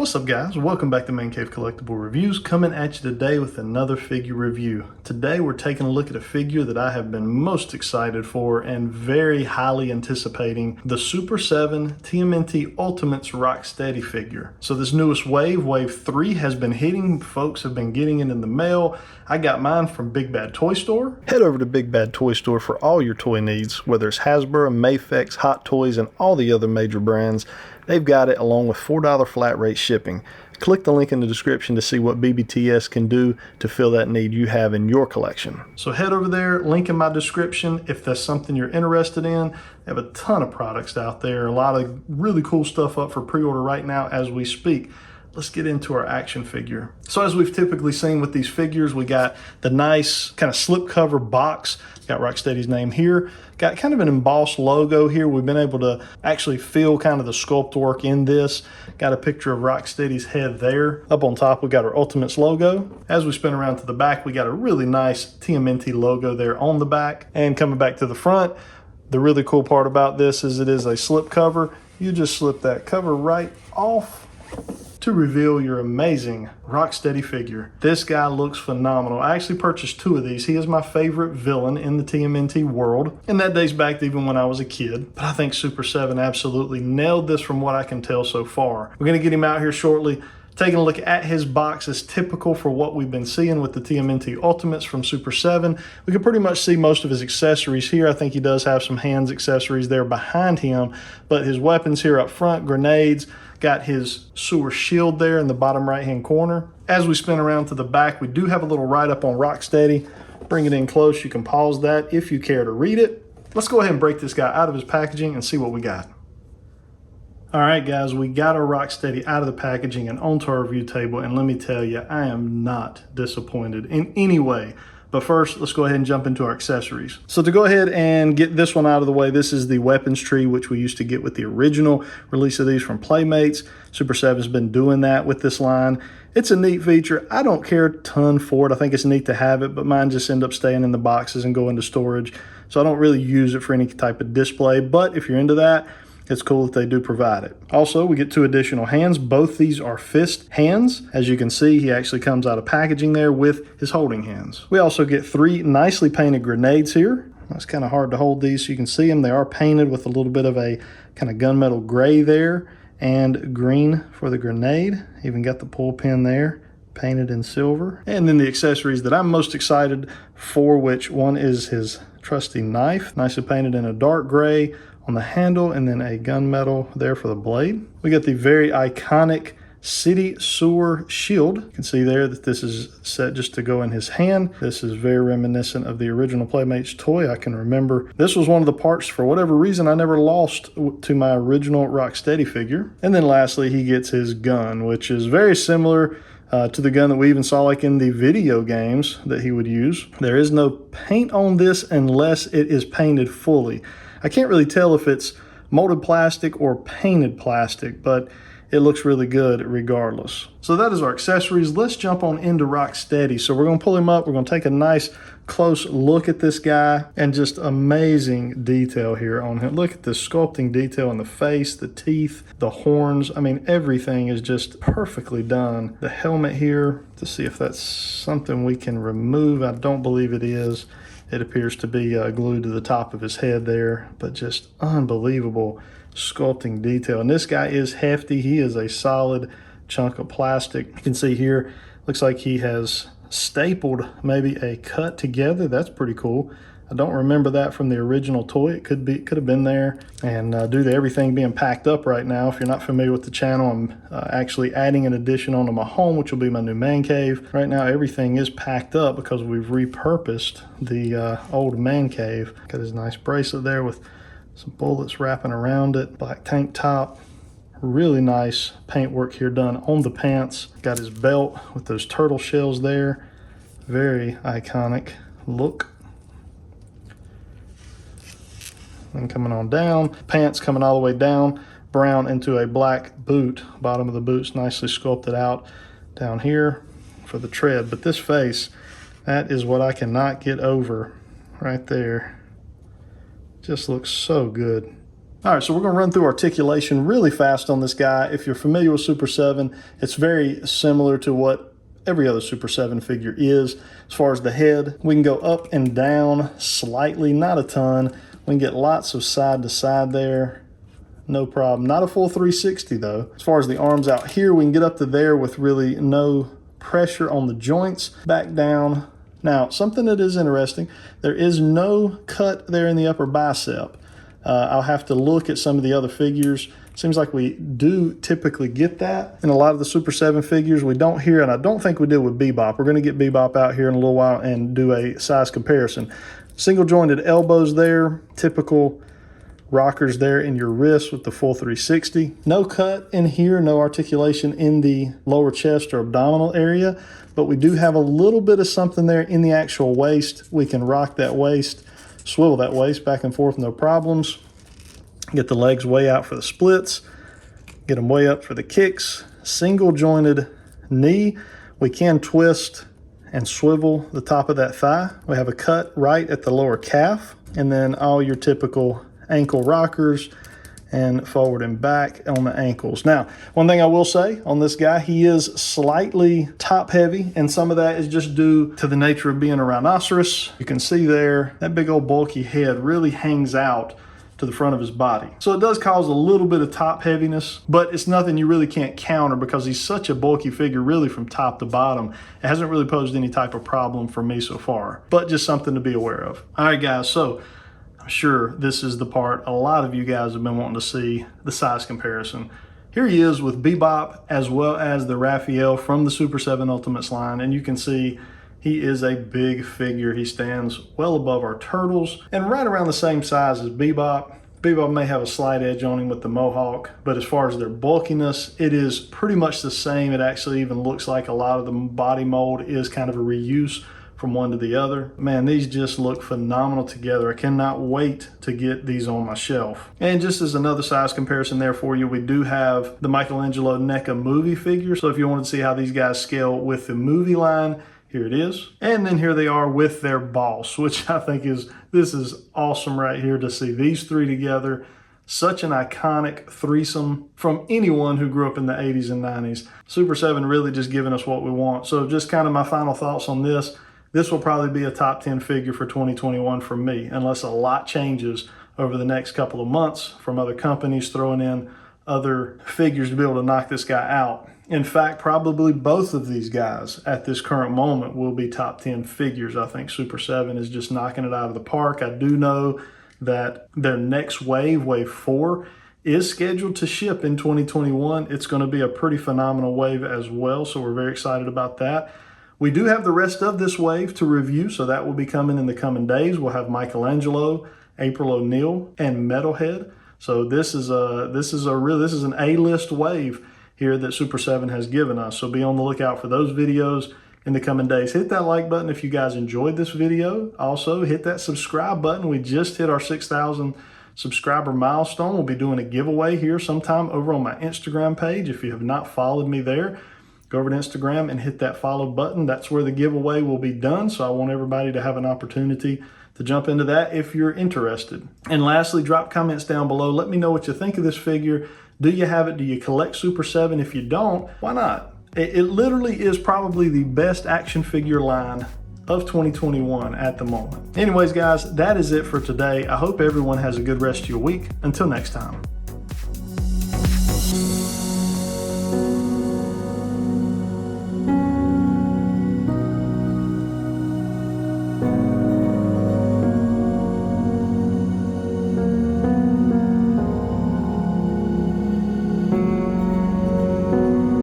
What's up guys, welcome back to ManCave Collectible Reviews, coming at you today with another figure review. Today we're taking a look at a figure that I have been most excited for and very highly anticipating, the Super7 TMNT Ultimates Rocksteady figure. So this newest wave, Wave 3, has been hitting, folks have been getting it in the mail. I got mine from Big Bad Toy Store. Head over to Big Bad Toy Store for all your toy needs, whether it's Hasbro, Mafex, Hot Toys, and all the other major brands. They've got it along with $4 flat rate shipping. Click the link in the description to see what BBTS can do to fill that need you have in your collection. So head over there, link in my description if that's something you're interested in. They have a ton of products out there, a lot of really cool stuff up for pre-order right now as we speak. Let's get into our action figure. So as we've typically seen with these figures, we got the nice kind of slipcover box. Got Rocksteady's name here. Got kind of an embossed logo here. We've been able to actually feel kind of the sculpt work in this. Got a picture of Rocksteady's head there. Up on top, we got our Ultimates logo. As we spin around to the back, we got a really nice TMNT logo there on the back. And coming back to the front, the really cool part about this is it is a slip cover. You just slip that cover right off to reveal your amazing Rocksteady figure. This guy looks phenomenal. I actually purchased two of these. He is my favorite villain in the TMNT world, and that dates back to even when I was a kid. But I think Super7 absolutely nailed this from what I can tell so far. We're gonna get him out here shortly, taking a look at his box is typical for what we've been seeing with the TMNT Ultimates from Super7. We can pretty much see most of his accessories here. I think he does have some hands accessories there behind him, but his weapons here up front, grenades, got his sewer shield there in the bottom right hand corner. As we spin around to the back, we do have a little write-up on Rocksteady. Bring it in close, you can pause that if you care to read it. Let's go ahead and break this guy out of his packaging and see what we got. All right, guys, we got our Rocksteady out of the packaging and onto our review table, and let me tell you, I am not disappointed in any way. But first, let's go ahead and jump into our accessories. So to go ahead and get this one out of the way, this is the weapons tree, which we used to get with the original release of these from Playmates. Super7's been doing that with this line. It's a neat feature. I don't care a ton for it. I think it's neat to have it, but mine just end up staying in the boxes and go into storage. So I don't really use it for any type of display, but if you're into that, it's cool that they do provide it. Also, we get two additional hands. Both these are fist hands. As you can see, he actually comes out of packaging there with his holding hands. We also get three nicely painted grenades here. It's kind of hard to hold these so you can see them. They are painted with a little bit of a kind of gunmetal gray there and green for the grenade. Even got the pull pin there, painted in silver. And then the accessories that I'm most excited for, which one is his trusty knife, nicely painted in a dark gray on the handle, and then a gunmetal there for the blade. We got the very iconic city sewer shield. You can see there that this is set just to go in his hand. This is very reminiscent of the original Playmates toy. I can remember this was one of the parts, for whatever reason, I never lost to my original Rocksteady figure. And then lastly, he gets his gun, which is very similar to the gun that we even saw like in the video games that he would use. There is no paint on this unless it is painted fully. I can't really tell if it's molded plastic or painted plastic, but it looks really good regardless. So that is our accessories. Let's jump on into Rocksteady. So we're gonna pull him up. We're gonna take a nice close look at this guy, and just amazing detail here on him. Look at the sculpting detail in the face, the teeth, the horns. I mean, everything is just perfectly done. The helmet here, to see if that's something we can remove. I don't believe it is. It appears to be glued to the top of his head there, but just unbelievable sculpting detail. And this guy is hefty. He is a solid chunk of plastic. You can see here, looks like he has stapled maybe a cut together. That's pretty cool. I don't remember that from the original toy. It could have been there. And due to everything being packed up right now, if you're not familiar with the channel, I'm actually adding an addition onto my home, which will be my new man cave. Right now, everything is packed up because we've repurposed the old man cave. Got his nice bracelet there with some bullets wrapping around it. Black tank top. Really nice paintwork here done on the pants. Got his belt with those turtle shells there. Very iconic look. And coming on down, pants coming all the way down, brown into a black boot. Bottom of the boot's nicely sculpted out down here for the tread. But this face, that is what I cannot get over right there. Just looks so good. All right, so we're gonna run through articulation really fast on this guy. If you're familiar with Super 7, it's very similar to what every other Super 7 figure is. As far as the head, we can go up and down slightly, not a ton. We can get lots of side to side there, no problem. Not a full 360 though. As far as the arms out here, we can get up to there with really no pressure on the joints. Back down. Now, something that is interesting, there is no cut there in the upper bicep. I'll have to look at some of the other figures. Seems like we do typically get that in a lot of the Super 7 figures. We don't here, and I don't think we did with Bebop. We're going to get Bebop out here in a little while and do a size comparison. Single jointed elbows there, typical rockers there in your wrist with the full 360. No cut in here, no articulation in the lower chest or abdominal area, but we do have a little bit of something there in the actual waist. We can rock that waist, swivel that waist back and forth, no problems. Get the legs way out for the splits, get them way up for the kicks. Single jointed knee, we can twist and swivel the top of that thigh. We have a cut right at the lower calf, and then all your typical ankle rockers and forward and back on the ankles. Now, one thing I will say on this guy, he is slightly top heavy, and some of that is just due to the nature of being a rhinoceros. You can see there, that big old bulky head really hangs out to the front of his body. So it does cause a little bit of top heaviness, but it's nothing you really can't counter because he's such a bulky figure really from top to bottom. It hasn't really posed any type of problem for me so far, but just something to be aware of. All right, guys, so I'm sure this is the part a lot of you guys have been wanting to see, the size comparison. Here he is with Bebop as well as the Raphael from the Super 7 Ultimates line, and you can see he is a big figure. He stands well above our turtles and right around the same size as Bebop. Bebop may have a slight edge on him with the mohawk, but as far as their bulkiness, it is pretty much the same. It actually even looks like a lot of the body mold is kind of a reuse from one to the other. Man, these just look phenomenal together. I cannot wait to get these on my shelf. And just as another size comparison there for you, we do have the Michelangelo Neca movie figure. So if you want to see how these guys scale with the movie line, here it is. And then here they are with their boss, which I think this is awesome right here to see these three together. Such an iconic threesome from anyone who grew up in the 80s and 90s. Super 7 really just giving us what we want. So just kind of my final thoughts on this. This will probably be a top 10 figure for 2021 for me, unless a lot changes over the next couple of months from other companies throwing in other figures to be able to knock this guy out. In fact, probably both of these guys at this current moment will be top 10 figures. I think Super 7 is just knocking it out of the park. I do know that their next wave, Wave 4, is scheduled to ship in 2021. It's going to be a pretty phenomenal wave as well, so we're very excited about that. We do have the rest of this wave to review, so that will be coming in the coming days. We'll have Michelangelo, April O'Neil, and Metalhead. So this is an A-list wave here that Super 7 has given us. So be on the lookout for those videos in the coming days. Hit that like button if you guys enjoyed this video. Also, hit that subscribe button. We just hit our 6,000 subscriber milestone. We'll be doing a giveaway here sometime over on my Instagram page. If you have not followed me there, go over to Instagram and hit that follow button. That's where the giveaway will be done. So I want everybody to have an opportunity to jump into that if you're interested. And lastly, drop comments down below. Let me know what you think of this figure. Do you have it? Do you collect Super 7? If you don't, why not? It literally is probably the best action figure line of 2021 at the moment. Anyways, guys, that is it for today. I hope everyone has a good rest of your week. Until next time.